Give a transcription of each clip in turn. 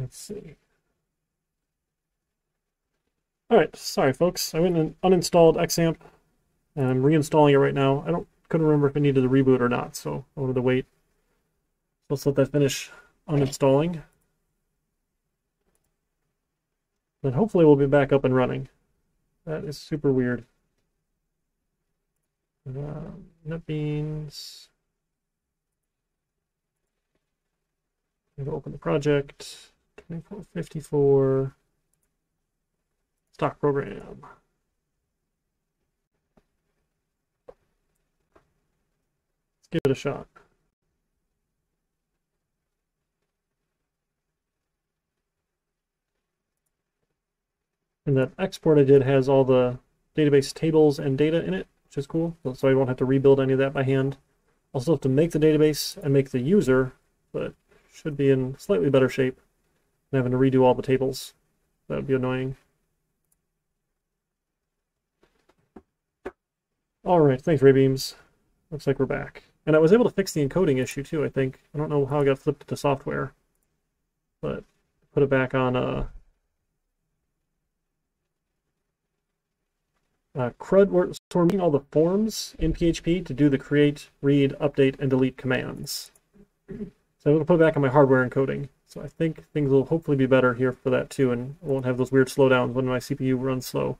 Let's see. All right, sorry folks. I went and uninstalled XAMPP, and I'm reinstalling it right now. Couldn't remember if it needed a reboot or not, so I wanted to wait. So let's let that finish uninstalling. Then hopefully we'll be back up and running. That is super weird. NetBeans. I'm going to open the project. 2454. Stock program. Let's give it a shot. And that export I did has all the database tables and data in it, which is cool. So I won't have to rebuild any of that by hand. I'll still have to make the database and make the user, but should be in slightly better shape than having to redo all the tables. That would be annoying. All right, thanks, Raybeams. Looks like we're back. And I was able to fix the encoding issue too, I think. I don't know how I got flipped to software, but put it back on CRUD. So we're making all the forms in PHP to do the create, read, update, and delete commands. So I'm going to put it back on my hardware encoding. So I think things will hopefully be better here for that too, and I won't have those weird slowdowns when my CPU runs slow.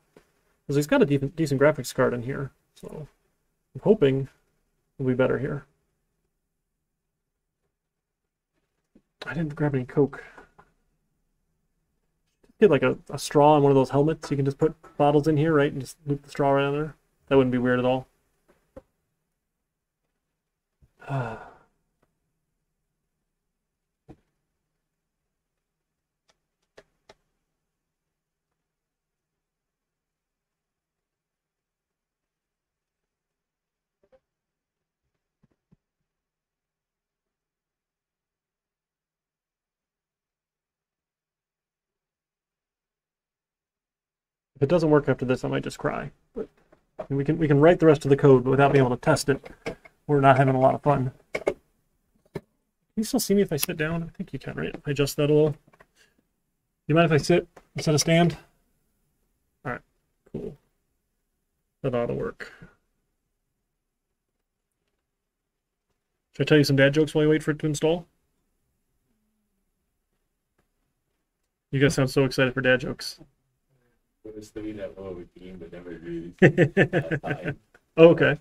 Because he's got a decent graphics card in here, so I'm hoping it'll be better here. I didn't grab any Coke. Get like a straw in one of those helmets. You can just put bottles in here, right, and just loop the straw right on there. That wouldn't be weird at all. If it doesn't work after this, I might just cry. But we can write the rest of the code, but without being able to test it, we're not having a lot of fun. Can you still see me if I sit down? I think you can, right? If I adjust that a little. You mind if I sit instead of stand? All right, cool. That ought to work. Should I tell you some dad jokes while you wait for it to install? You guys sound so excited for dad jokes. Okay.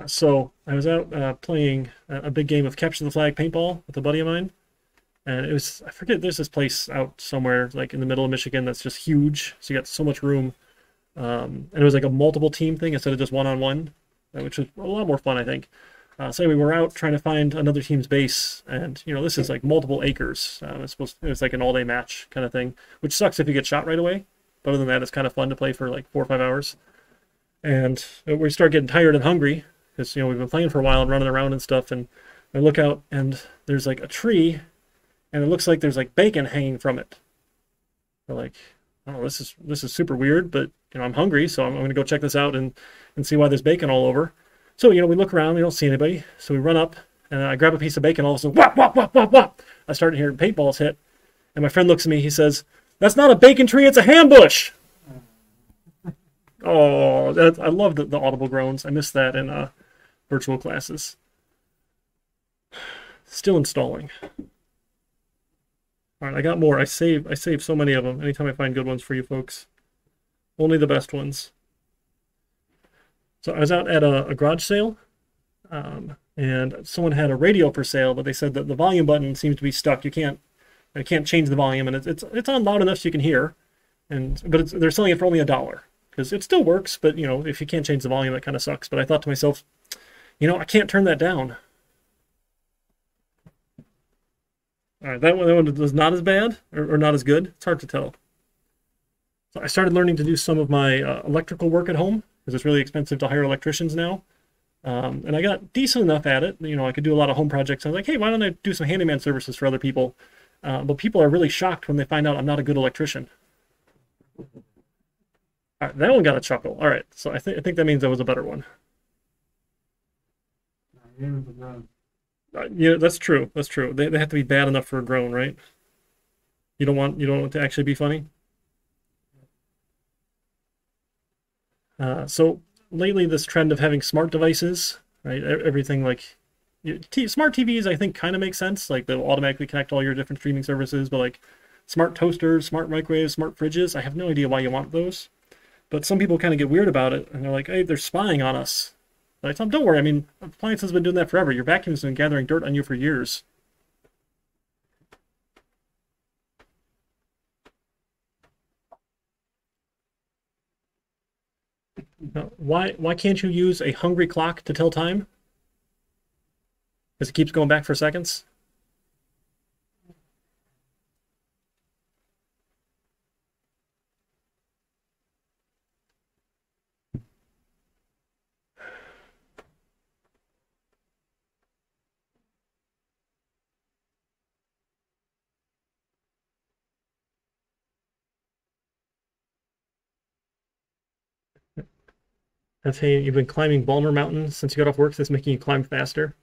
So I was out playing a big game of capture the flag paintball with a buddy of mine, and it was, I forget, there's this place out somewhere like in the middle of Michigan that's just huge, so you got so much room, and it was like a multiple team thing instead of just one-on-one, which was a lot more fun, I think. So anyway, we're out trying to find another team's base, and this is like multiple acres. It's like an all-day match kind of thing, which sucks if you get shot right away. But other than that, it's kind of fun to play for like 4 or 5 hours. And we start getting tired and hungry because we've been playing for a while and running around and stuff. And I look out and there's like a tree, and it looks like there's like bacon hanging from it. We're like, oh, this is super weird, but I'm hungry, so I'm going to go check this out and see why there's bacon all over. So we look around, we don't see anybody, so we run up and I grab a piece of bacon. All of a sudden, whop whop whop whop whop! I start hearing paintballs hit, and my friend looks at me. He says, "That's not a bacon tree, it's a ham bush." Oh, I love the audible groans. I missed that in virtual classes. Still installing. All right, I got more. I save so many of them. Anytime I find good ones for you folks. Only the best ones. So I was out at a garage sale, and someone had a radio for sale, but they said that the volume button seems to be stuck. I can't change the volume, and it's on loud enough so you can hear, but they're selling it for only $1 because it still works. But if you can't change the volume, that kind of sucks. But I thought to myself, I can't turn that down. All right, that one was not as bad or not as good. It's hard to tell. So I started learning to do some of my electrical work at home because it's really expensive to hire electricians now. And I got decent enough at it. I could do a lot of home projects. I was like, hey, why don't I do some handyman services for other people? But people are really shocked when they find out I'm not a good electrician. All right, that one got a chuckle. All right, so I think that means that was a better one. Yeah, that's true. That's true. They have to be bad enough for a groan, right? You don't want it to actually be funny. So lately, this trend of having smart devices, right? Everything like smart TVs, I think, kind of makes sense. Like they'll automatically connect all your different streaming services, but like smart toasters, smart microwaves, smart fridges, I have no idea why you want those. But some people kind of get weird about it, and they're like, "Hey, they're spying on us." But I tell them, "Don't worry. I mean, appliances have been doing that forever. Your vacuum's been gathering dirt on you for years." Now, why can't you use a hungry clock to tell time? Because it keeps going back for seconds. That's hey, you've been climbing Balmer Mountain since you got off work. That's making you climb faster.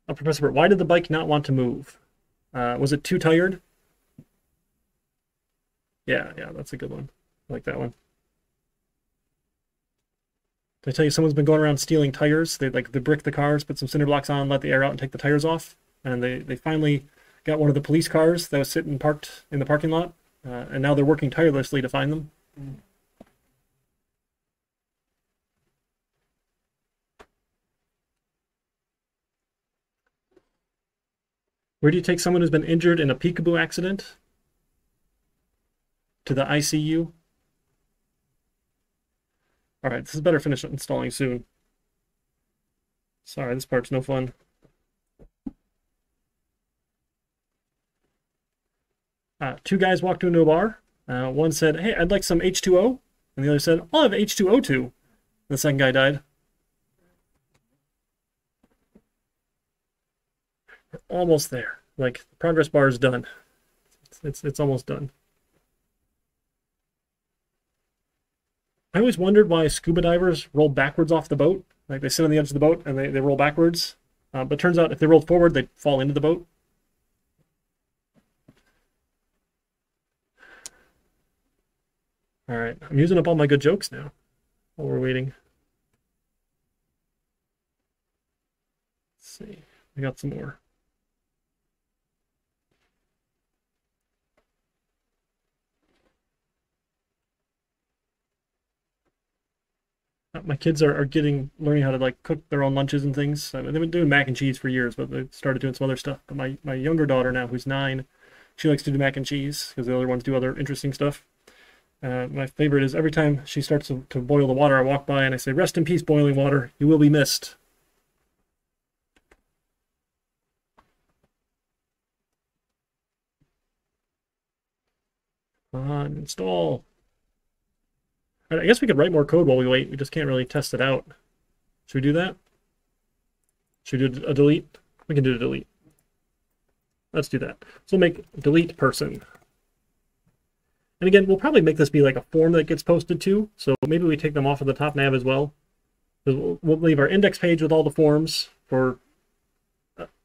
Professor Burt, why did the bike not want to move? Was it too tired? Yeah, that's a good one. I like that one. Did I tell you someone's been going around stealing tires? They brick the cars, put some cinder blocks on, let the air out, and take the tires off. And they finally got one of the police cars that was sitting parked in the parking lot, and now they're working tirelessly to find them. Where do you take someone who's been injured in a peekaboo accident? To the ICU? All right, this is better finish installing soon. Sorry, this part's no fun. Two guys walked into a bar. One said, "Hey, I'd like some H2O." And the other said, "I'll have H2O2." The second guy died. We're almost there. Like, the progress bar is done. It's almost done. I always wondered why scuba divers roll backwards off the boat. Like, they sit on the edge of the boat and they roll backwards. But it turns out if they rolled forward, they'd fall into the boat. All right, I'm using up all my good jokes now while we're waiting. Let's see, we got some more. My kids are learning how to like cook their own lunches and things. I mean, they've been doing mac and cheese for years, but they started doing some other stuff. But my younger daughter now, who's 9, she likes to do mac and cheese because the other ones do other interesting stuff. My favorite is every time she starts to boil the water, I walk by and I say, "Rest in peace, boiling water. You will be missed." Install. All right, I guess we could write more code while we wait. We just can't really test it out. Should we do that? Should we do a delete? We can do a delete. Let's do that. So we'll make delete person. And again, we'll probably make this be like a form that gets posted to. So maybe we take them off of the top nav as well. We'll leave our index page with all the forms for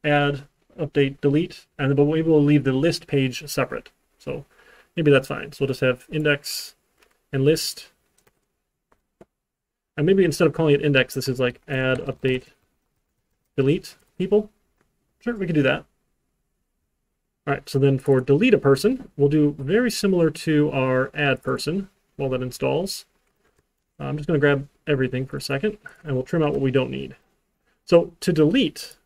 add, update, delete, and then maybe we'll leave the list page separate. So maybe that's fine. So we'll just have index and list. And maybe instead of calling it index, this is like add, update, delete people. Sure, we can do that. All right, so then for delete a person, we'll do very similar to our add person while that installs. I'm just going to grab everything for a second, and we'll trim out what we don't need. So to delete,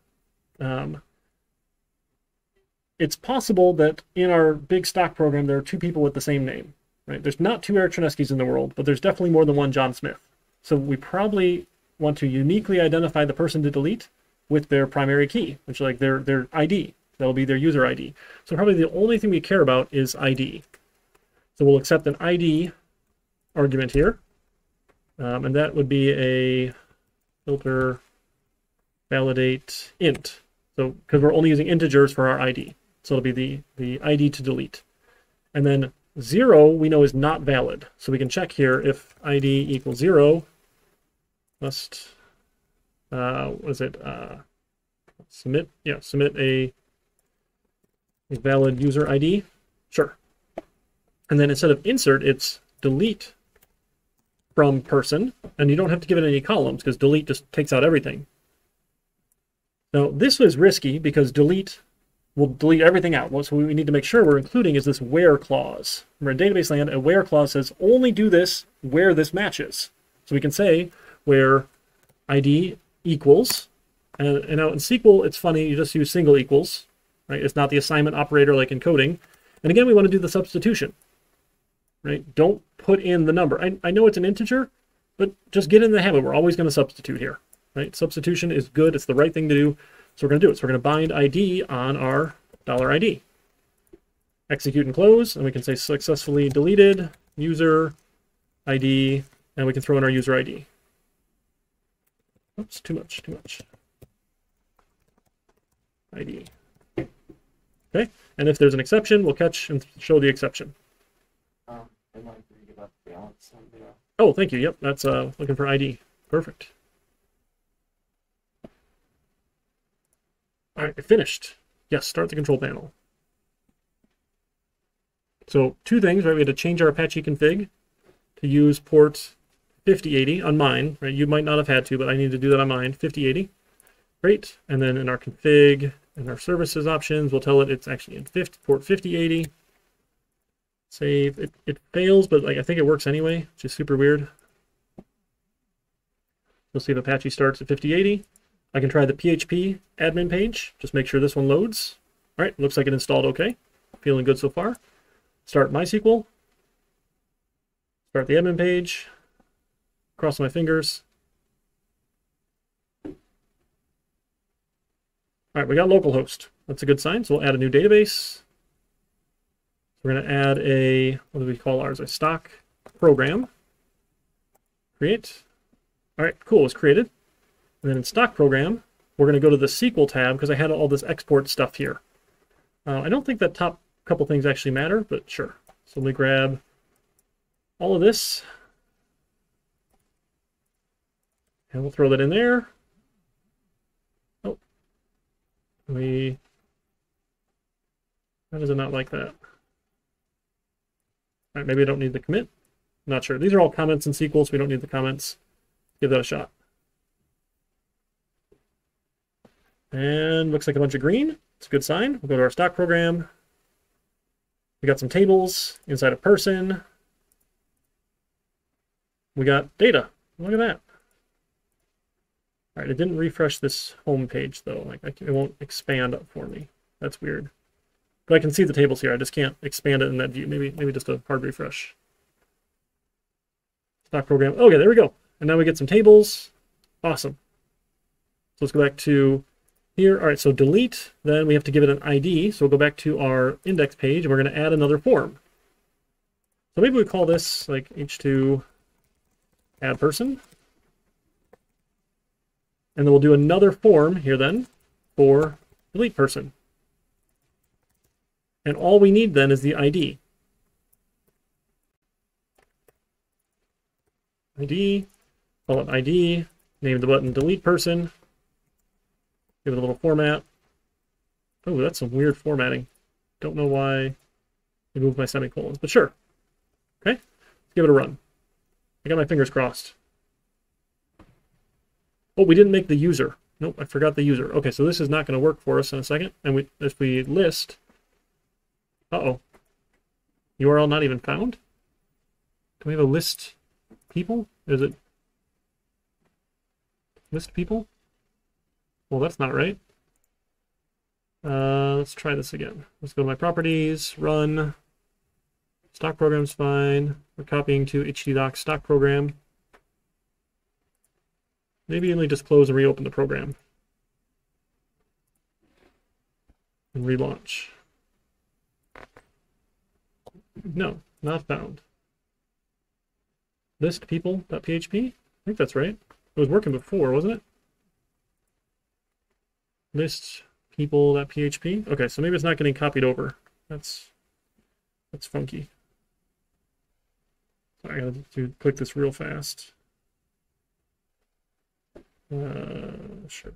it's possible that in our big stock program, there are 2 people with the same name. Right? There's not 2 Eric Trineskys in the world, but there's definitely more than one John Smith. So we probably want to uniquely identify the person to delete with their primary key, which is like their ID. That'll be their user ID. So probably the only thing we care about is ID. So we'll accept an ID argument here. And that would be a filter validate int. So because we're only using integers for our ID. So it'll be the ID to delete. And then 0 we know is not valid. So we can check here if ID equals 0, must, what is it? Submit a valid user ID. Sure. And then instead of insert, it's delete from person, and you don't have to give it any columns because delete just takes out everything. Now, this was risky because delete will delete everything out. So what we need to make sure we're including is this where clause. Remember, in database land, a where clause says only do this where this matches. So we can say where ID equals, and now in SQL, it's funny, you just use single equals, right? It's not the assignment operator like in coding. And again, we want to do the substitution, right? Don't put in the number. I know it's an integer, but just get in the habit. We're always going to substitute here, right? Substitution is good. It's the right thing to do. So we're going to do it. So we're going to bind ID on our $ID. Execute and close, and we can say successfully deleted user ID, and we can throw in our user ID. Oops, too much. ID. Okay, and if there's an exception, we'll catch and show the exception. Oh, thank you. Yep, that's looking for ID. Perfect. All right, finished. Yes, start the control panel. So two things, right? We had to change our Apache config to use port 5080 on mine, right? You might not have had to, but I need to do that on mine, 5080. Great. And then in our config and our services options, we'll tell it it's actually in port 5080. Save. It fails, but like I think it works anyway, which is super weird. We'll see if Apache starts at 5080. I can try the PHP admin page. Just make sure this one loads. All right, looks like it installed okay. Feeling good so far. Start MySQL. Start the admin page. Cross my fingers. All right, we got localhost. That's a good sign. So we'll add a new database. We're going to add a, what do we call ours? A stock program. Create. All right, cool. It's created. And then in stock program, we're going to go to the SQL tab because I had all this export stuff here. I don't think that top couple things actually matter, but sure. So let me grab all of this. And we'll throw that in there. Oh. How does it not like that? All right, maybe I don't need the commit. I'm not sure. These are all comments in SQL, so we don't need the comments. Give that a shot. And looks like a bunch of green. It's a good sign. We'll go to our stock program. We got some tables inside a person. We got data. Look at that. All right, it didn't refresh this home page though. Like it won't expand up for me. That's weird. But I can see the tables here. I just can't expand it in that view. Maybe just a hard refresh. Stock program. Okay, there we go. And now we get some tables. Awesome. So let's go back to here. All right, so delete. Then we have to give it an ID. So we'll go back to our index page, and we're going to add another form. So maybe we call this like h2 add person. And then we'll do another form here then for delete person. And all we need then is the ID. ID, call it ID, name the button delete person, give it a little format. Oh, that's some weird formatting. Don't know why they moved my semicolons, but sure. Okay, let's give it a run. I got my fingers crossed. Oh, we didn't make the user. Nope, I forgot the user. Okay, so this is not going to work for us in a second. And if we list, uh-oh, URL not even found? Do we have a list people? Is it list people? Well, that's not right. Let's try this again. Let's go to my properties, run. Stock program's fine. We're copying to htdocs stock program. Maybe only just close and reopen the program. And relaunch. No, not found. List people.php? I think that's right. It was working before, wasn't it? List people.php. Okay, so maybe it's not getting copied over. That's funky. Sorry, I gotta click this real fast. Sure.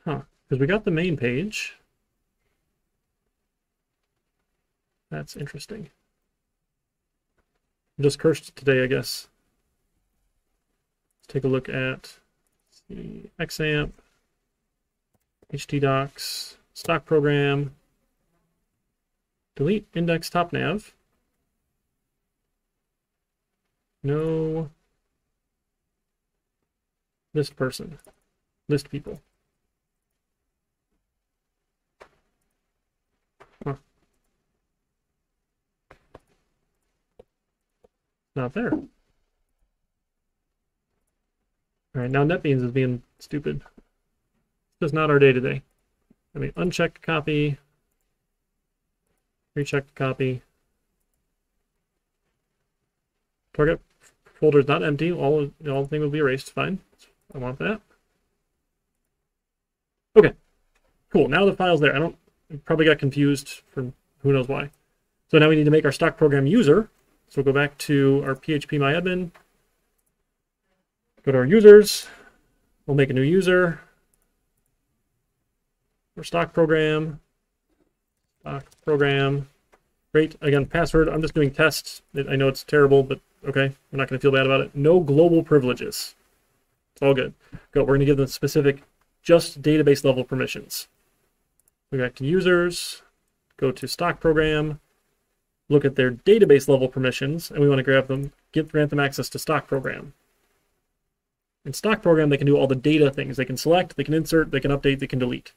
Huh, because we got the main page. That's interesting. I'm just cursed today, I guess. Let's take a look at XAMPP, htdocs, stock program, delete index top nav. No list person, list people. Huh. Not there. All right, now NetBeans is being stupid. This is not our day today. I mean, unchecked copy, rechecked copy. Target folder is not empty. All the thing will be erased. Fine. I want that. Okay. Cool. Now the file's there. I probably got confused from who knows why. So now we need to make our stock program user. So we'll go back to our PHP myadmin. Go to our users. We'll make a new user. For stock program. Stock program. Great. Again, password. I'm just doing tests. I know it's terrible, but okay. We're not going to feel bad about it. No global privileges. It's all good. Go. We're going to give them specific, just database level permissions. Go back to users. Go to stock program. Look at their database level permissions, and we want to grab them, grant them access to stock program. In stock program, they can do all the data things. They can select, they can insert, they can update, they can delete.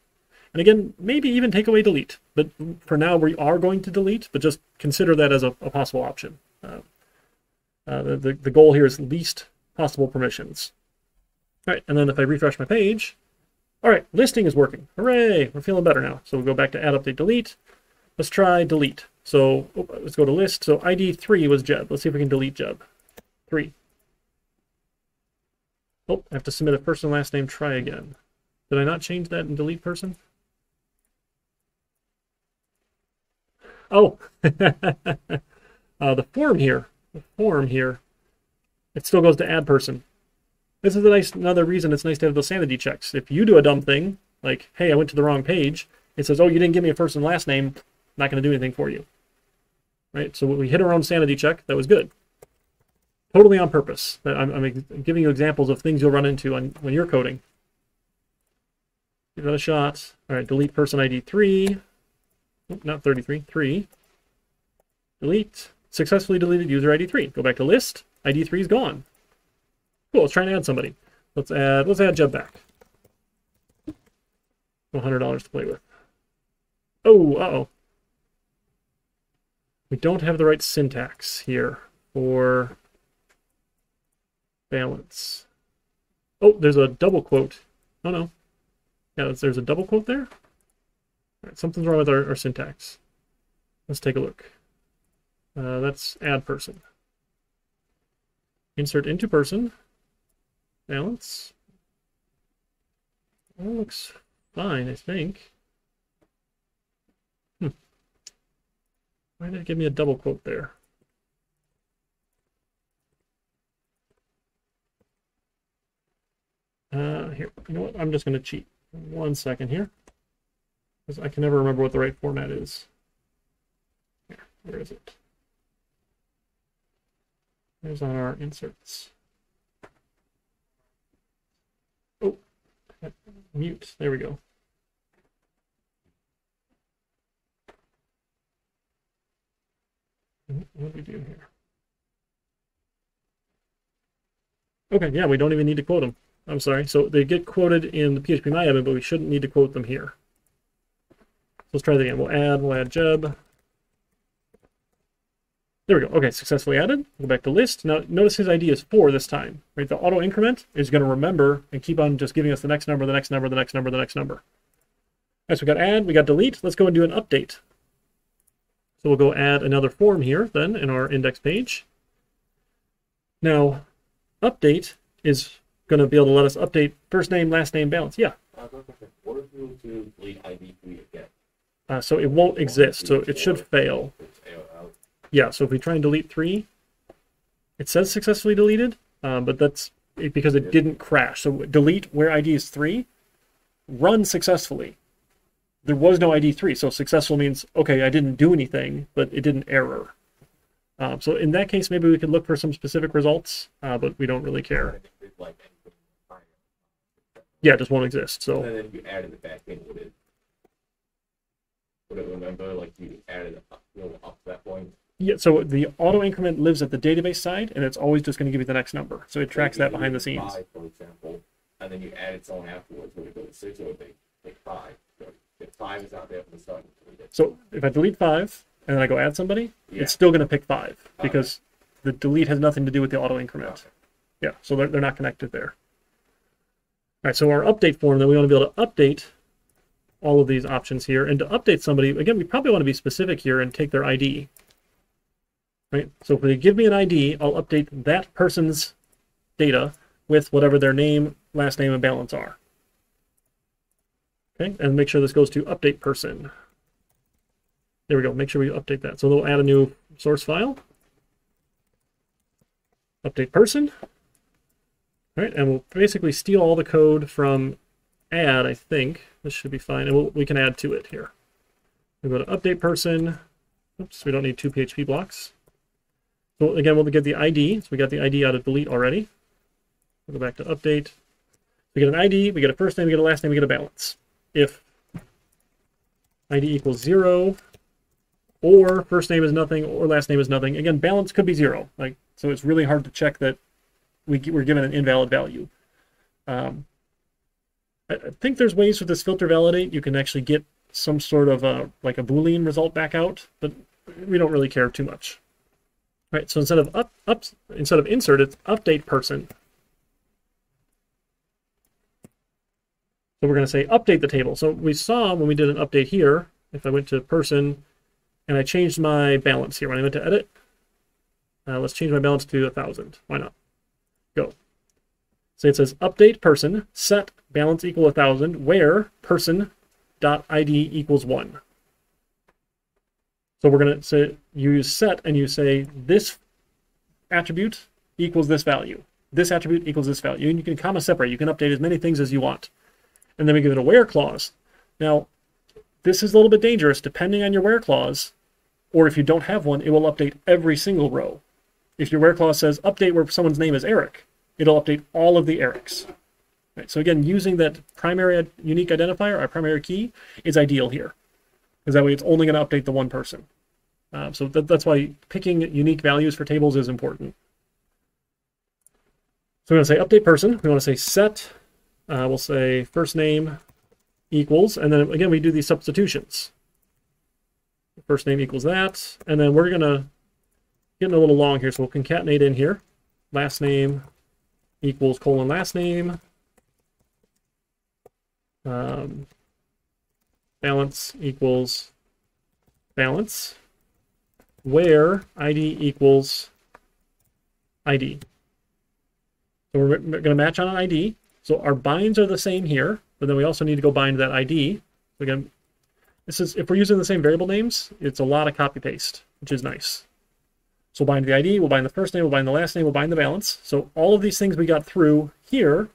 And again, maybe even take away delete. But for now, we are going to delete, but just consider that as a possible option. The goal here is least possible permissions. All right, and then if I refresh my page, all right, listing is working. Hooray, we're feeling better now. So we'll go back to add, update, delete. Let's try delete. So let's go to list. So ID 3 was Jeb. Let's see if we can delete Jeb. 3. Oh, I have to submit a first and last name, try again. Did I not change that in delete person? Oh, the form here, it still goes to add person. This is another reason it's nice to have those sanity checks. If you do a dumb thing, like, hey, I went to the wrong page, it says, oh, you didn't give me a first and last name, not going to do anything for you. Right? So we hit our own sanity check. That was good. Totally on purpose. I'm giving you examples of things you'll run into when you're coding. Give that a shot. All right, delete person ID 3. Oh, not 33, 3. Delete. Successfully deleted user ID 3. Go back to list. ID 3 is gone. Cool, let's try and add somebody. Let's add Jeb back. $100 to play with. Oh, uh-oh. We don't have the right syntax here for balance. Oh, there's a double quote. Oh, no. Yeah, there's a double quote there? All right, something's wrong with our syntax. Let's take a look. That's add person. Insert into person. Balance. That looks fine, I think. Why did it give me a double quote there? Here, you know what? I'm just going to cheat. 1 second here. Because I can never remember what the right format is. Here, where is it? There's on our inserts. Oh, mute. There we go. What do we do here? Okay, yeah, we don't even need to quote them. I'm sorry. So they get quoted in the PHP myadmin, but we shouldn't need to quote them here. So let's try that again. We'll add Jeb. There we go. Okay, successfully added. Go back to list. Now notice his ID is 4 this time. Right? The auto increment is going to remember and keep on just giving us the next number, the next number, the next number, the next number. All right, so we got add, we got delete. Let's go and do an update. So we'll go add another form here then in our index page. Now, update is going to be able to let us update first name, last name, balance. Yeah. What if we were to delete ID 3 again? So it won't exist, so it should fail. Yeah, so if we try and delete 3, it says successfully deleted, but that's because it didn't crash. So delete where ID is 3, run successfully. there was no ID 3. So successful means, okay, I didn't do anything, but it didn't error. So in that case, maybe we could look for some specific results, but we don't really care. Yeah, it just won't exist. So and then if you added it back in, would it remember like you added it up, up to that point? yeah, so the auto increment lives at the database side, and it's always just going to give you the next number. So it tracks that behind the scenes. 5, for example, and then you added someone afterwards. Would it go to 6 or would they take 5? So if 5 is not there from the start, so if I delete 5 and then I go add somebody, yeah. it's still going to pick 5 because the delete has nothing to do with the auto increment. Okay. Yeah, so they're not connected there. All right, so our update form, then we want to be able to update all of these options here. And to update somebody, again, we probably want to be specific here and take their ID. Right? So if they give me an ID, I'll update that person's data with whatever their name, last name, and balance are. Okay, and make sure this goes to update person. There we go, make sure we update that. So they'll add a new source file. Update person. All right, and we'll basically steal all the code from add, I think. This should be fine, and we can add to it here. We go to update person. Oops, we don't need 2 PHP blocks. So again, we'll get the ID. So we got the ID out of delete already. We'll go back to update. We get an ID, we get a first name, we get a last name, we get a balance. If ID equals 0, or first name is nothing, or last name is nothing, again, balance could be 0. So it's really hard to check that we're given an invalid value. I think there's ways with this filter validate you can actually get some sort of like a Boolean result back out, but we don't really care too much. All right, so instead of insert, it's update person. So we're going to say update the table. So we saw when we did an update here, if I went to person and I changed my balance here, when I went to edit, let's change my balance to 1,000. Why not? Go. So it says update person, set balance equal 1,000, where person dot ID equals 1. So we're going to say you use set and you say this attribute equals this value. This attribute equals this value. And you can comma separate. You can update as many things as you want. And then we give it a where clause. Now, this is a little bit dangerous depending on your where clause, or if you don't have one, it will update every single row. If your where clause says update where someone's name is Eric, it'll update all of the Erics. Right, so again, using that primary unique identifier, our primary key, is ideal here. Because that way it's only going to update the one person. So that's why picking unique values for tables is important. So we're going to say update person. We want to say set. We'll say first name equals, and then again we do these substitutions. First name equals that, and then we're gonna get a little long here, so we'll concatenate in here. Last name equals colon last name. Balance equals balance. Where ID equals ID. So we're going to match on an ID. So our binds are the same here, but then we also need to go bind that ID. So again, this is if we're using the same variable names, it's a lot of copy paste, which is nice. So we'll bind the ID, we'll bind the first name, we'll bind the last name, we'll bind the balance. So all of these things we got through here,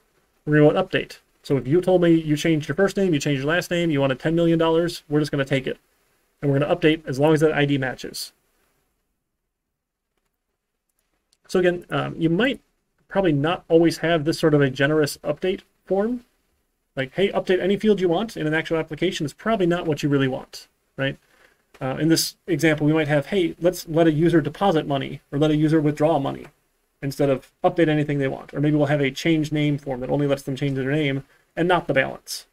we're going to update. So if you told me you changed your first name, you changed your last name, you wanted $10 million, we're just going to take it. And we're going to update as long as that ID matches. So again, you might probably not always have this sort of a generous update form. Like, hey, update any field you want in an actual application is probably not what you really want, right? In this example, we might have, hey, let's let a user deposit money or let a user withdraw money instead of update anything they want. Or maybe we'll have a change name form that only lets them change their name and not the balance.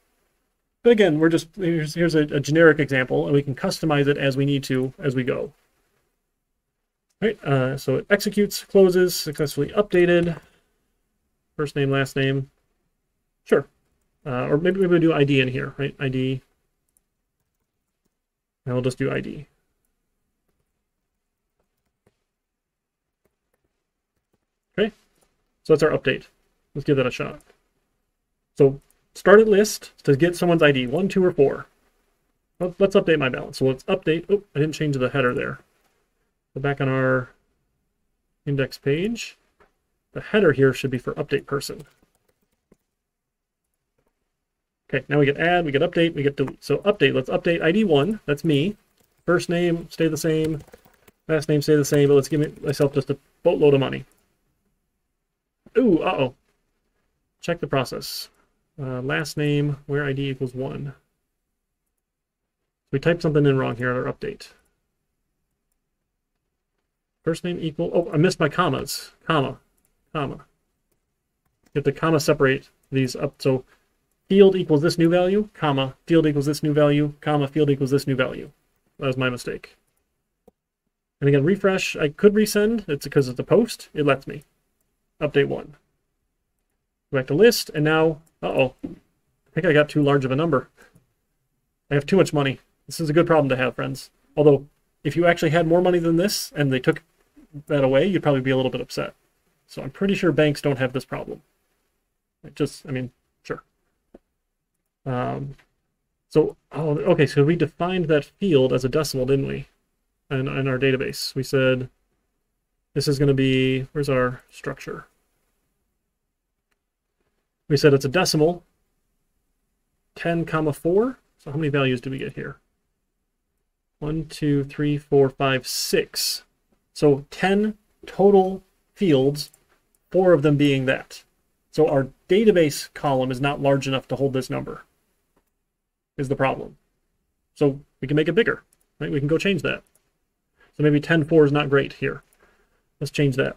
But again, we're just, here's a generic example, and we can customize it as we need to as we go. Right, so it executes, closes, successfully updated. First name, last name. Sure. Or maybe we'll do ID in here, right? ID. And we'll just do ID. Okay, so that's our update. Let's give that a shot. So start at list to get someone's ID, 1, 2, or 4. Let's update my balance. So let's update. Oh, I didn't change the header there. So back on our index page, the header here should be for update person. Okay, now we get add, we get update, we get delete. So update, let's update ID 1, that's me. First name, stay the same. Last name, stay the same, but let's give myself just a boatload of money. Ooh, uh-oh. Check the process. Last name, where ID equals 1. We typed something in wrong here at our update. First name equal, oh, I missed my commas. Comma. You have to comma separate these up. So field equals this new value, comma, field equals this new value, comma, field equals this new value. That was my mistake. And again, refresh, I could resend. It's because it's a post. It lets me. Update 1. Go back to list, and now, uh-oh. I think I got too large of a number. I have too much money. This is a good problem to have, friends. Although, if you actually had more money than this, and they took that away, you'd probably be a little bit upset. So I'm pretty sure banks don't have this problem. I mean, sure. Okay, so we defined that field as a decimal, didn't we? In our database. We said, this is going to be, where's our structure? We said it's a decimal, 10, 4. So how many values do we get here? 1, 2, 3, 4, 5, 6. So 10 total fields, 4 of them being that. So our database column is not large enough to hold this number, is the problem. So we can make it bigger, right? We can go change that. So maybe 10.4 is not great here. Let's change that.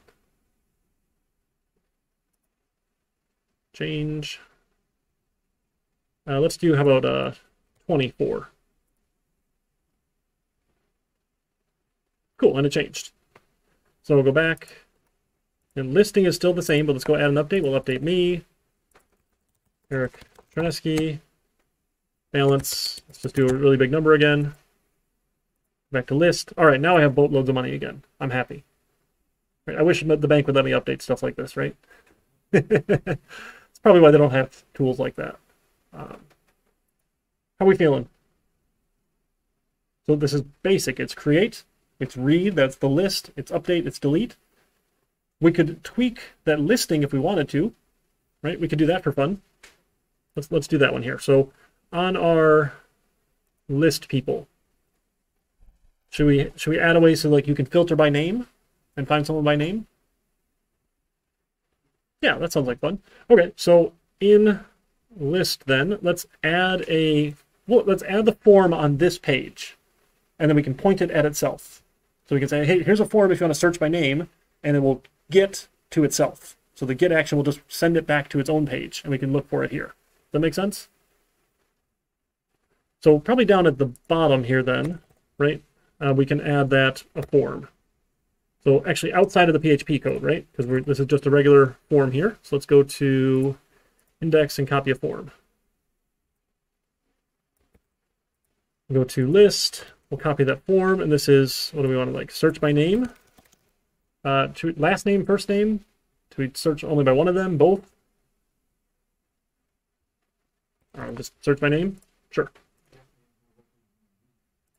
Change. Let's do, how about 24? Cool, and it changed. So we'll go back. And listing is still the same, but let's go add an update. We'll update me. Eric Trenesky. Balance. Let's just do a really big number again. Back to list. All right, now I have boatloads of money again. I'm happy. Right, I wish the bank would let me update stuff like this, right? It's probably why they don't have tools like that. How are we feeling? So this is basic. It's create, it's read, that's the list, it's update, it's delete. We could tweak that listing if we wanted to, right? We could do that for fun. Let's do that one here. So on our list people, should we add a way so like you can filter by name and find someone by name? Yeah, that sounds like fun. Okay, so in list then, let's add the form on this page, and then we can point it at itself. So we can say, hey, here's a form if you want to search by name, and it will get to itself. So the get action will just send it back to its own page, and we can look for it here. Does that make sense? So probably down at the bottom here then, right? We can add that a form. So actually outside of the PHP code, right? Because this is just a regular form here. So let's go to index and copy a form. Go to list, we'll copy that form, and this is, what do we want to like, search by name? Last name, first name? Do we search only by one of them, both? Just search by name? Sure.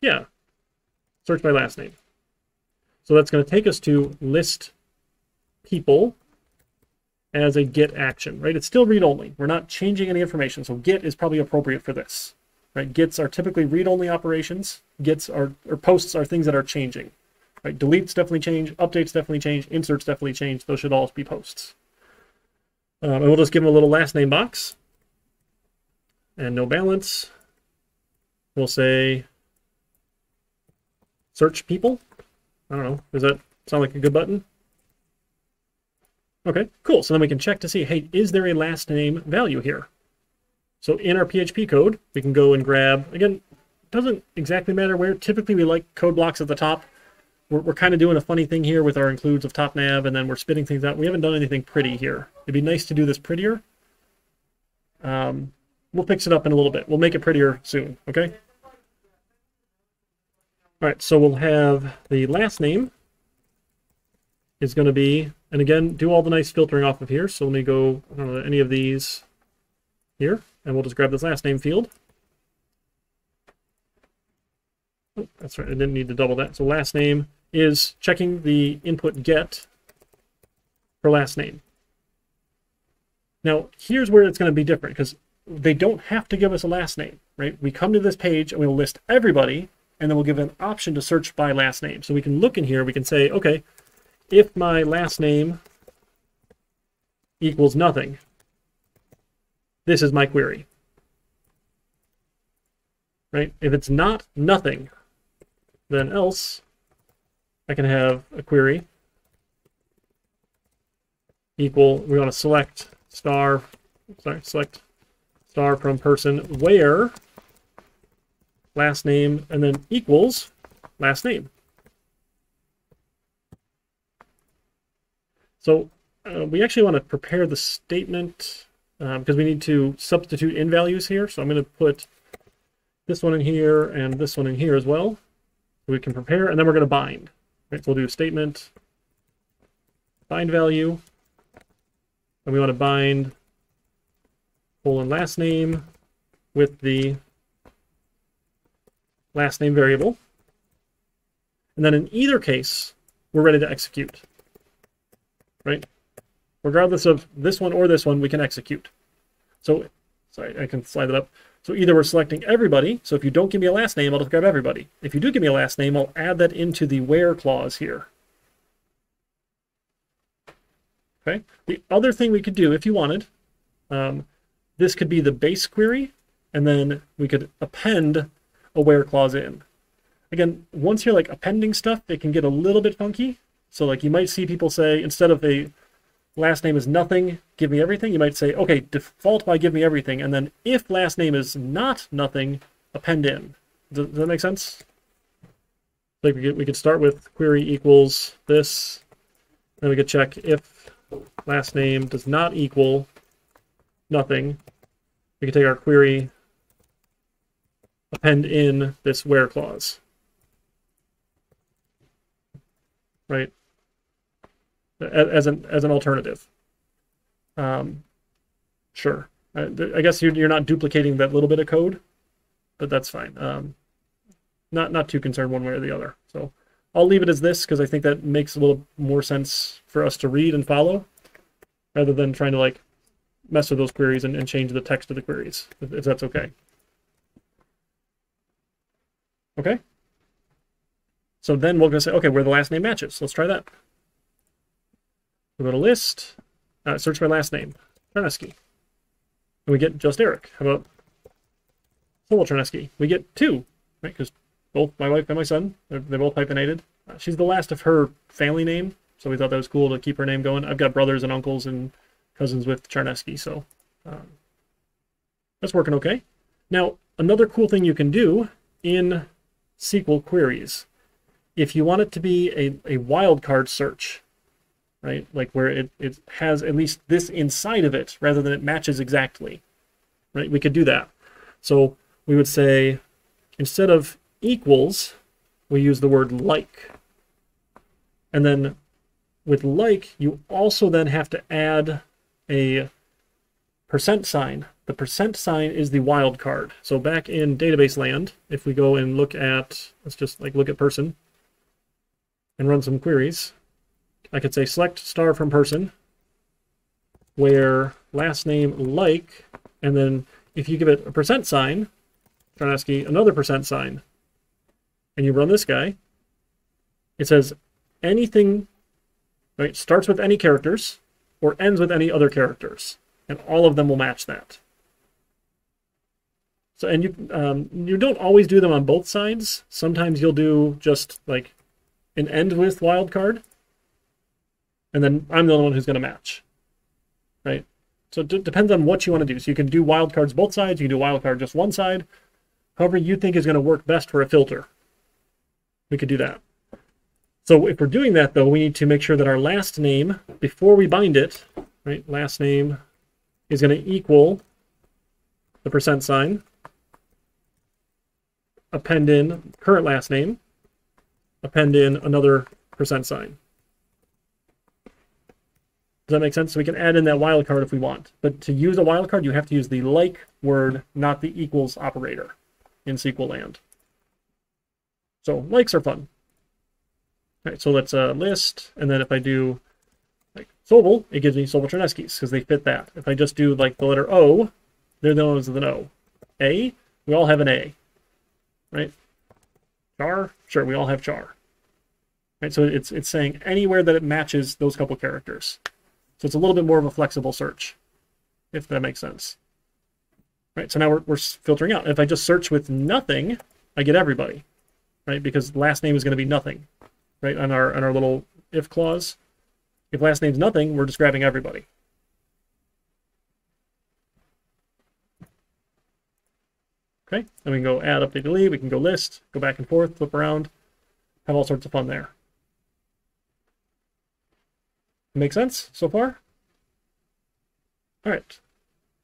Yeah. Search by last name. So that's going to take us to list people as a get action, right? It's still read-only. We're not changing any information, so get is probably appropriate for this, right? Gets are typically read-only operations. Gets are, or posts are things that are changing, right? Deletes definitely change, updates definitely change, inserts definitely change. Those should all be posts. And we'll just give them a little last name box and no balance. We'll say search people. I don't know. Does that sound like a good button? Okay, cool. So then we can check to see, hey, is there a last name value here? So in our PHP code, we can go and grab, again, it doesn't exactly matter where. Typically, we like code blocks at the top. We're kind of doing a funny thing here with our includes of top nav, and then we're spitting things out. We haven't done anything pretty here. It'd be nice to do this prettier. We'll fix it up in a little bit. We'll make it prettier soon, okay? All right, so we'll have the last name is going to be, and again, do all the nice filtering off of here. So let me go, I don't know, any of these here, and we'll just grab this last name field. Oh, that's right, I didn't need to double that. So last name is checking the input get for last name. Now, here's where it's going to be different, because they don't have to give us a last name, right? We come to this page and we'll list everybody, and then we'll give an option to search by last name. So we can look in here, we can say, okay, if my last name equals nothing, this is my query, right? If it's not nothing, then else I can have a query equal, we want to select star from person where last name and then equals last name. So we actually want to prepare the statement because we need to substitute in values here. So I'm going to put this one in here and this one in here as well. So we can prepare, and then we're going to bind. Right, so we'll do statement bind value, and we want to bind colon last name with the last name variable. And then in either case, we're ready to execute. Right? Regardless of this one or this one, we can execute. So, sorry, I can slide it up. So either we're selecting everybody, so if you don't give me a last name, I'll just grab everybody. If you do give me a last name, I'll add that into the where clause here. Okay. The other thing we could do, if you wanted, this could be the base query, and then we could append a where clause in. Again, once you're like appending stuff, it can get a little bit funky. So like you might see people say, instead of a last name is nothing, give me everything, you might say, okay, default by give me everything, and then if last name is not nothing, append in. Does that make sense? Like we could start with query equals this, then we could check if last name does not equal nothing. We could take our query, append in this where clause. Right? As an alternative. Sure. I guess you're not duplicating that little bit of code, but that's fine. Not too concerned one way or the other. So I'll leave it as this because I think that makes a little more sense for us to read and follow, rather than trying to like mess with those queries and change the text of the queries, if that's okay. Okay. So then we're going to say, okay, where the last name matches. Let's try that. We go to list, search by last name, Charnesky. And we get just Eric. How about Solo Charnesky? We get 2, right? Because both my wife and my son, they're both hyphenated. She's the last of her family name, so we thought that was cool to keep her name going. I've got brothers and uncles and cousins with Charnesky, so that's working okay. Now, another cool thing you can do in SQL queries, if you want it to be a wildcard search, right? Like where it has at least this inside of it rather than it matches exactly, right? We could do that. So we would say, instead of equals, we use the word like. And then with like, you also then have to add a %sign. The %sign is the wildcard. So back in database land, if we go and look at, let's just like look at person and run some queries, I could say select star from person where last name like, and then if you give it a %sign, Charnesky, another %sign, and you run this guy, it says anything, right, starts with any characters or ends with any other characters, and all of them will match that. So, and you don't always do them on both sides. Sometimes you'll do just like an end with wildcard, and then I'm the only one who's going to match, right? So it depends on what you want to do. So you can do wildcards both sides. You can do wildcard just one side. However you think is going to work best for a filter, we could do that. So if we're doing that, though, we need to make sure that our last name, before we bind it, right, last name is going to equal the %sign, append in current last name, append in another %sign. Does that make sense? So we can add in that wildcard if we want. But to use a wildcard, you have to use the like word, not the equals operator in SQL land. So likes are fun. All right, so let's list, and then if I do like Sobel, it gives me Sobel Charnesky's because they fit that. If I just do like the letter O, They're the ones with an O. A, we all have an A, right? Char, sure, we all have char. Right, so it's saying anywhere that it matches those couple characters. So it's a little bit more of a flexible search, if that makes sense. Right, so now we're filtering out. If I just search with nothing, I get everybody, right? Because last name is going to be nothing, right? On our little if clause. If last name's nothing, we're just grabbing everybody. Okay, and we can go add, update, delete. We can go list, go back and forth, flip around, have all sorts of fun there. Make sense so far? All right,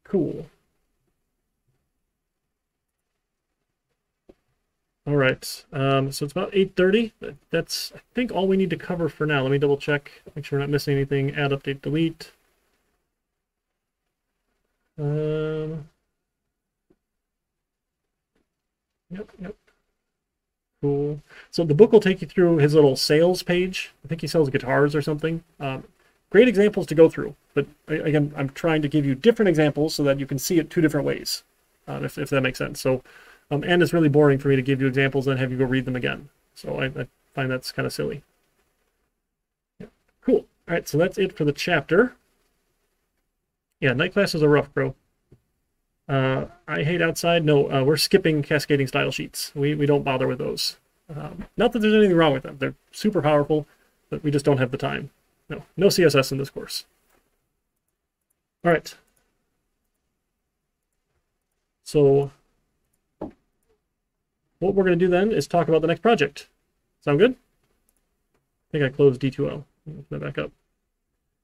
cool. All right, so it's about 8:30. That's, I think, all we need to cover for now. Let me double check, make sure we're not missing anything. Add, update, delete. Yep. Cool. So the book will take you through his little sales page. I think he sells guitars or something. Great examples to go through. But again, I'm trying to give you different examples so that you can see it two different ways, if that makes sense. So, and it's really boring for me to give you examples and have you go read them again. So I find that's kind of silly. Yeah. Cool. All right, so that's it for the chapter. Yeah, night classes are rough, bro. I hate outside. No, we're skipping cascading style sheets. We don't bother with those. Not that there's anything wrong with them. They're super powerful, but we just don't have the time. No CSS in this course. All right. So what we're going to do then is talk about the next project. Sound good? I think I closed D2L. Open that back up.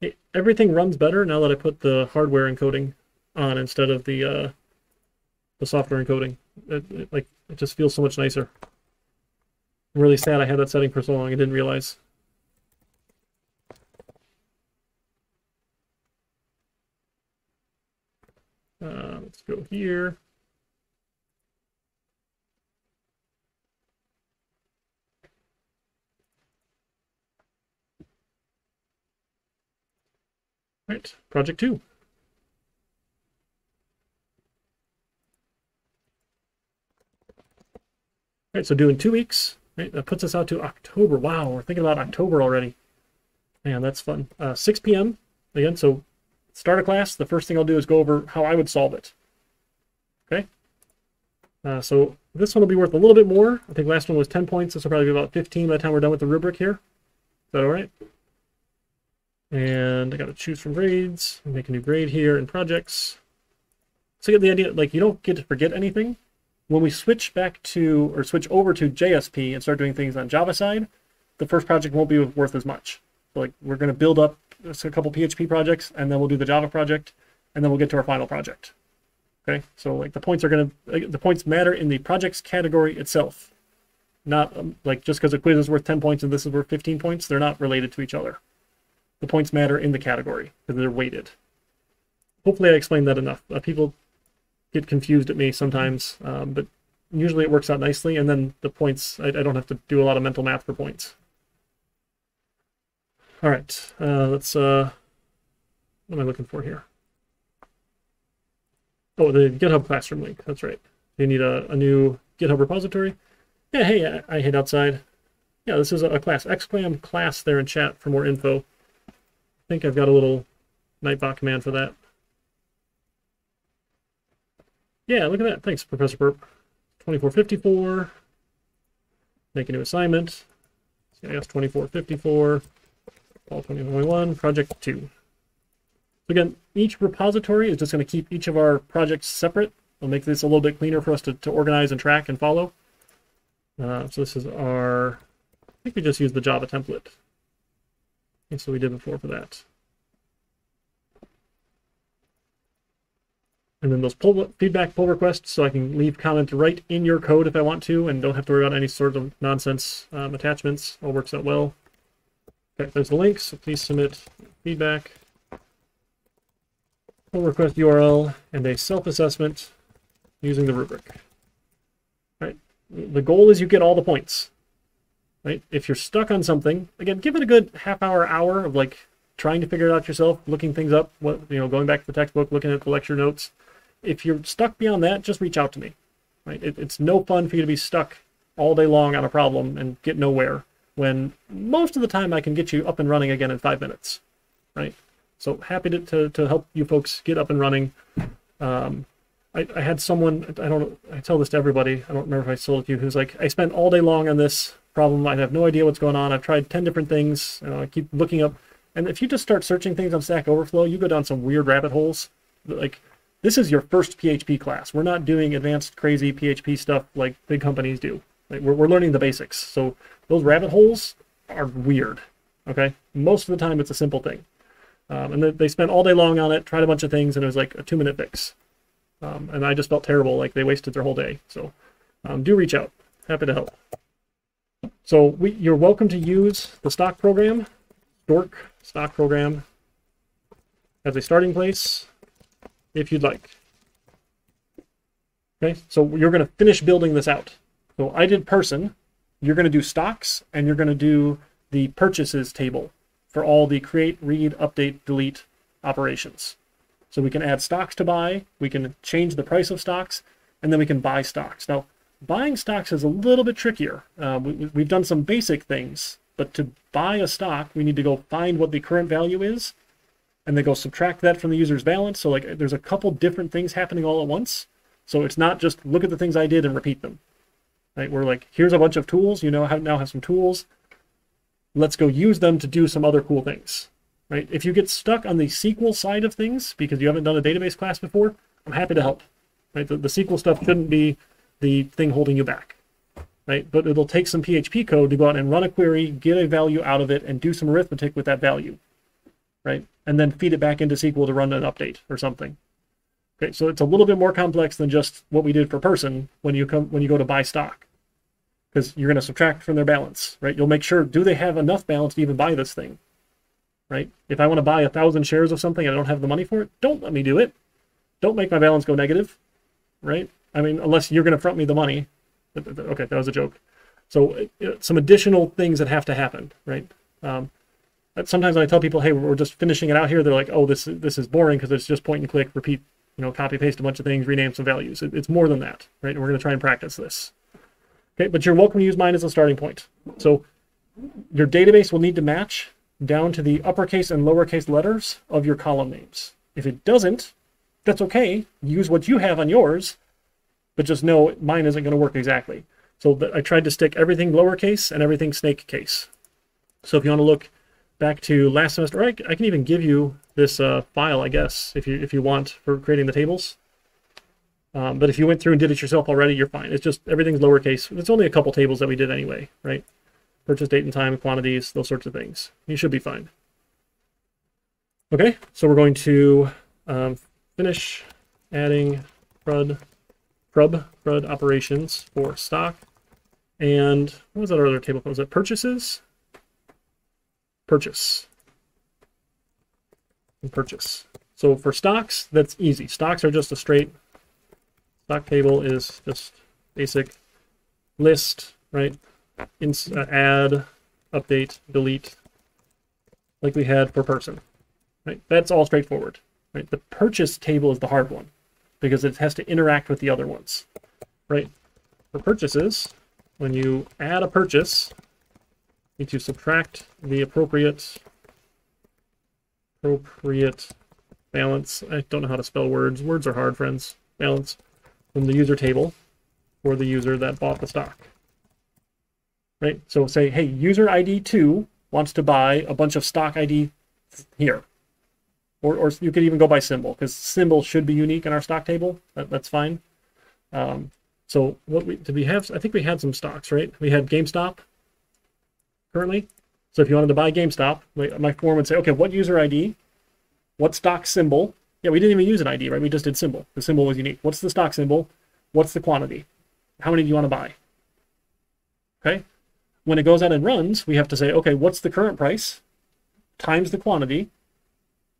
Hey, everything runs better now that I put the hardware encoding on instead of the software encoding. It just feels so much nicer. I'm really sad I had that setting for so long. I didn't realize. Let's go here. All right, project 2. All right, so doing 2 weeks. Right, that puts us out to October. Wow, we're thinking about October already. Man, that's fun. 6 p.m. Again, so start a class. The first thing I'll do is go over how I would solve it. Okay. So this one will be worth a little bit more. I think last one was 10 points. This will probably be about 15 by the time we're done with the rubric here. Is that all right? And I got to choose from grades. Make a new grade here in projects. So you get the idea, like you don't get to forget anything. When we switch back to, or switch over to JSP and start doing things on Java side, the first project won't be worth as much. So like we're going to build up a couple PHP projects, and then we'll do the Java project, and then we'll get to our final project. Okay, so like the points matter in the projects category itself, not like just because a quiz is worth 10 points and this is worth 15 points. They're not related to each other. The points matter in the category because they're weighted. Hopefully I explained that enough. People get confused at me sometimes, but usually it works out nicely, and then the points, I don't have to do a lot of mental math for points. All right, let's, what am I looking for here? Oh, the GitHub Classroom link, that's right. You need a new GitHub repository. Yeah, hey, I hate outside. Yeah, this is a class, exclam class there in chat for more info. I think I've got a little Nightbot command for that. Yeah, look at that. Thanks, Professor Burp. 2454. Make a new assignment. CIS 2454. Fall 2021. Project 2. So again, each repository is just going to keep each of our projects separate. It'll make this a little bit cleaner for us to organize and track and follow. So this is our, I think we just used the Java template. That's what we did before for that. And then those feedback pull requests, so I can leave comment right in your code if I want to, and don't have to worry about any sort of nonsense attachments. All works out well. Okay, there's the link, so please submit feedback. Pull request URL and a self-assessment using the rubric. Right. The goal is you get all the points. Right? If you're stuck on something, again, give it a good half-hour, hour of like trying to figure it out yourself, looking things up, going back to the textbook, looking at the lecture notes. if you're stuck beyond that, just reach out to me. Right? It's no fun for you to be stuck all day long on a problem and get nowhere, when most of the time I can get you up and running again in 5 minutes. Right? So happy to help you folks get up and running. I had someone, I tell this to everybody, I don't remember if I told it to you, who's like, I spent all day long on this problem, I have no idea what's going on, I've tried 10 different things, I keep looking up, and if you just start searching things on Stack Overflow, you go down some weird rabbit holes. Like, this is your first PHP class. We're not doing advanced, crazy PHP stuff like big companies do. Like, we're learning the basics. So those rabbit holes are weird, okay? Most of the time, it's a simple thing. And they spent all day long on it, tried a bunch of things, and it was like a 2-minute fix. And I just felt terrible, like they wasted their whole day. So do reach out. Happy to help. So you're welcome to use the stock program, Stork stock program, as a starting place, if you'd like. Okay, so you're going to finish building this out. So I did person, you're going to do stocks, and you're going to do the purchases table for all the create, read, update, delete operations. So we can add stocks to buy, we can change the price of stocks, and then we can buy stocks. Now, buying stocks is a little bit trickier. We've done some basic things, but to buy a stock, we need to go find what the current value is, and then go subtract that from the user's balance. So like, there's a couple different things happening all at once. So it's not just look at the things I did and repeat them. Right? We're like, here's a bunch of tools. You know, now have some tools. Let's go use them to do some other cool things. Right? If you get stuck on the SQL side of things because you haven't done a database class before, I'm happy to help. Right? The SQL stuff shouldn't be the thing holding you back. Right? But it'll take some PHP code to go out and run a query, get a value out of it, and do some arithmetic with that value. Right? And then feed it back into SQL to run an update or something. Okay, so it's a little bit more complex than just what we did for person when you go to buy stock. Because you're going to subtract from their balance, right? You'll make sure, do they have enough balance to even buy this thing? Right? If I want to buy 1,000 shares of something and I don't have the money for it, don't let me do it. Don't make my balance go negative, right? I mean, unless you're going to front me the money. Okay, that was a joke. So some additional things that have to happen, right? Sometimes when I tell people, hey, we're just finishing it out here, they're like, oh, this is boring because it's just point and click, repeat, copy paste a bunch of things, rename some values. It's more than that, right? And we're going to try and practice this. Okay, but you're welcome to use mine as a starting point. So your database will need to match down to the uppercase and lowercase letters of your column names. If it doesn't, that's okay. Use what you have on yours, but just know mine isn't going to work exactly. So I tried to stick everything lowercase and everything snake case. So if you want to look back to last semester, I can even give you this file, I guess, if you want, for creating the tables. But if you went through and did it yourself already, you're fine. It's just everything's lowercase. It's only a couple tables that we did anyway, right? Purchase date and time, quantities, those sorts of things. You should be fine. Okay, so we're going to finish adding CRUD operations for stock. And what was that other table? Was it purchases? Purchase. And purchase. So for stocks, that's easy. Stocks are just a straight stock table, is just basic list, right? Add, update, delete, like we had for person, right? That's all straightforward, right? The purchase table is the hard one because it has to interact with the other ones, right? For purchases, when you add a purchase, you need to subtract the appropriate balance. I don't know how to spell words. Words are hard, friends. Balance from the user table for the user that bought the stock. Right? So say, hey, user ID 2 wants to buy a bunch of stock ID here. Or you could even go by symbol, because symbol should be unique in our stock table. That's fine. So what did we have? I think we had some stocks, right? We had GameStop currently. So if you wanted to buy GameStop, my form would say, okay, what user ID? What stock symbol? Yeah, we didn't even use an ID, right? We just did symbol. The symbol was unique. What's the stock symbol? What's the quantity? How many do you want to buy? Okay. When it goes out and runs, we have to say, okay, what's the current price times the quantity?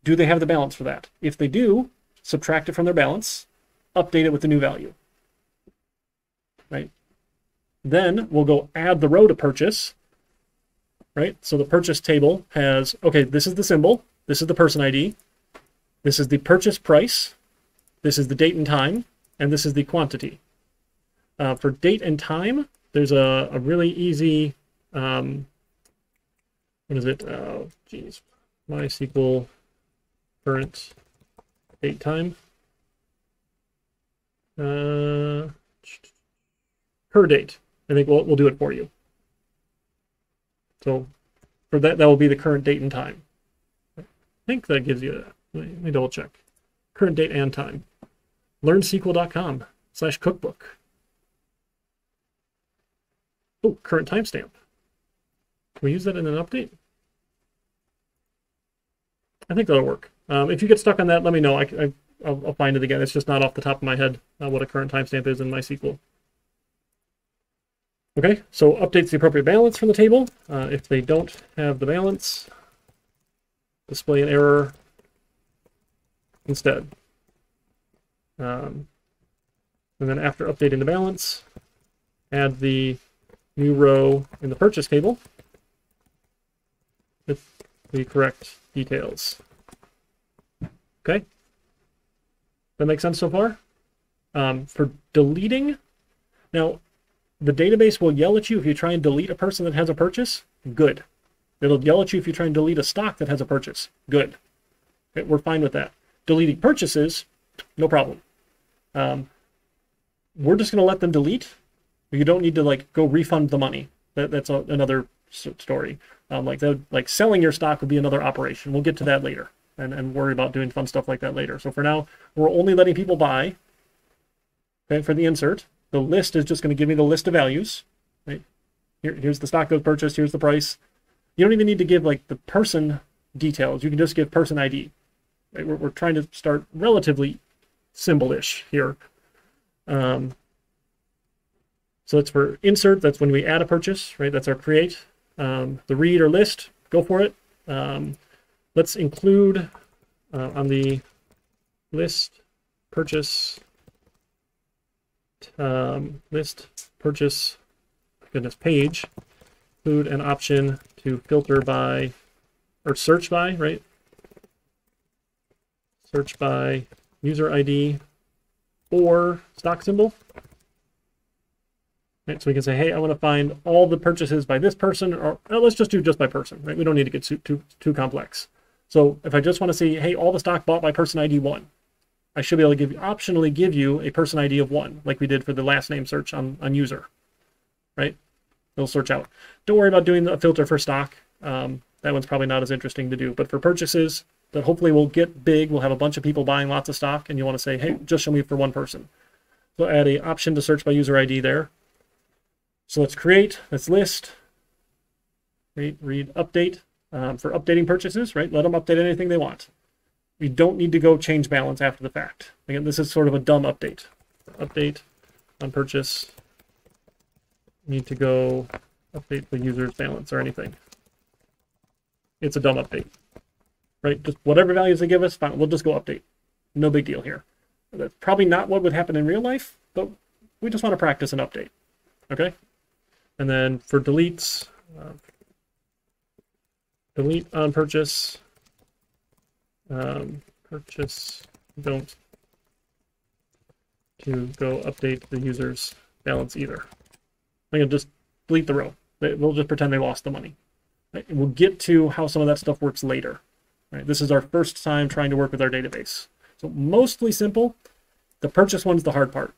Do they have the balance for that? If they do, subtract it from their balance, update it with the new value. Right? Then we'll go add the row to purchase. Right? So the purchase table has, okay, this is the symbol, this is the person ID, this is the purchase price, This is the date and time, and this is the quantity. For date and time, there's a really easy, what is it? Oh, geez. MySQL current date time. Per date. I think we'll do it for you. So for that will be the current date and time. I think that gives you that. Let me double check. Current date and time. LearnSQL.com/cookbook. Oh, current timestamp. Can we use that in an update? I think that'll work. If you get stuck on that, let me know. I'll find it again. It's just not off the top of my head what a current timestamp is in MySQL. Okay, so updates the appropriate balance from the table. If they don't have the balance, display an error instead. And then after updating the balance, add the new row in the purchase table with the correct details. Okay? That makes sense so far? For deleting, now the database will yell at you if you try and delete a person that has a purchase. Good. It'll yell at you if you try and delete a stock that has a purchase. Good. Okay, we're fine with that. Deleting purchases, no problem. We're just going to let them delete. You don't need to like go refund the money. That's another story. Like selling your stock would be another operation. We'll get to that later and worry about doing fun stuff like that later. So for now, we're only letting people buy. Okay, for the insert, the list is just going to give me the list of values. Right? Here's the stock that was purchased. Here's the price. You don't even need to give like the person details. You can just give person ID. Right? We're trying to start relatively simple-ish here. So that's for insert. That's when we add a purchase, right? That's our create. The read or list, go for it. Let's include on the list purchase page, include an option to filter by or search by, right? Search by user ID or stock symbol. Right, so we can say, hey, I want to find all the purchases by this person, or let's just do just by person, right? We don't need to get too complex. So if I just want to see, hey, all the stock bought by person ID 1, I should be able to optionally give you a person ID of 1, like we did for the last name search on user, right? It'll search out. Don't worry about doing the filter for stock. That one's probably not as interesting to do. But for purchases that hopefully will get big, we'll have a bunch of people buying lots of stock, and you want to say, hey, just show me for one person. So add an option to search by user ID there. So let's create, let's list, read update for updating purchases, right? Let them update anything they want. We don't need to go change balance after the fact. Again, this is sort of a dumb update. Update on purchase. Need to go update the user's balance or anything. It's a dumb update, right? Just whatever values they give us, fine. We'll just go update. No big deal here. That's probably not what would happen in real life, but we just want to practice an update, okay? And then for deletes, delete on purchase, purchase don't to go update the user's balance either. I'm going to just delete the row. We'll just pretend they lost the money. Right? We'll get to how some of that stuff works later. Right? This is our first time trying to work with our database. So mostly simple. The purchase one's the hard part.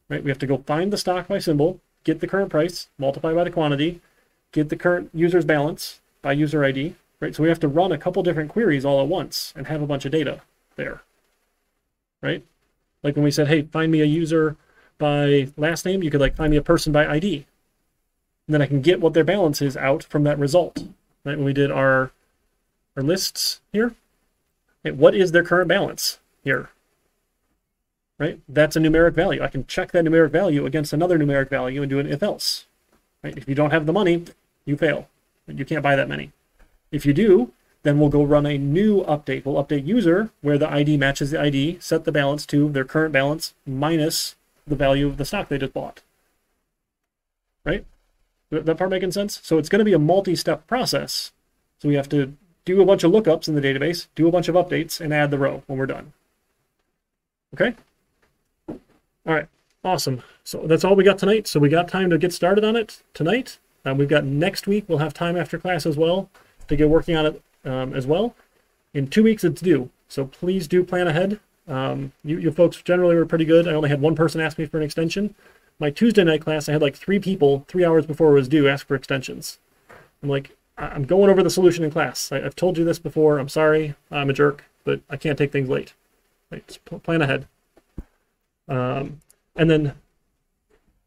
Right? We have to go find the stock by symbol, get the current price, multiply by the quantity, get the current user's balance by user ID. Right? So we have to run a couple different queries all at once and have a bunch of data there. Right? Like when we said, hey, find me a user by last name, you could like find me a person by ID. And then I can get what their balance is out from that result. Right? When we did our lists here, right? What is their current balance here? Right? That's a numeric value. I can check that numeric value against another numeric value and do an if else. Right? If you don't have the money, you fail. You can't buy that many. If you do, then we'll go run a new update. We'll update user where the ID matches the ID, set the balance to their current balance minus the value of the stock they just bought. Right? That part making sense? So it's going to be a multi-step process. So we have to do a bunch of lookups in the database, do a bunch of updates, and add the row when we're done. Okay? All right, awesome. So that's all we got tonight. So we got time to get started on it tonight. We've got next week, we'll have time after class as well to get working on it as well. In 2 weeks, it's due. So please do plan ahead. You folks generally were pretty good. I only had one person ask me for an extension. My Tuesday night class, I had like 3 people 3 hours before it was due ask for extensions. I'm like, I'm going over the solution in class. I've told you this before. I'm sorry. I'm a jerk, but I can't take things late. Right? Just plan ahead. And then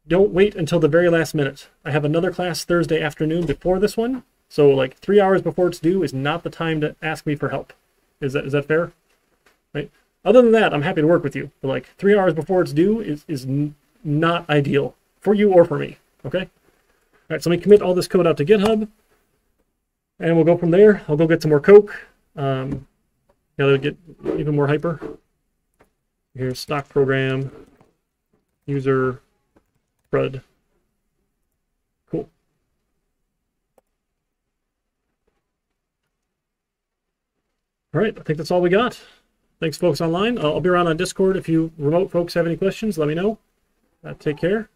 don't wait until the very last minute. I have another class Thursday afternoon before this one. So like 3 hours before it's due is not the time to ask me for help. Is that fair? Right? Other than that, I'm happy to work with you. But like 3 hours before it's due is not ideal for you or for me. Okay? All right, so let me commit all this code out to GitHub. And we'll go from there. I'll go get some more Coke. Gotta get even more hyper. Here's stock program, user, CRUD. Cool. All right, I think that's all we got. Thanks, folks online. I'll be around on Discord. If you remote folks have any questions, let me know. Take care.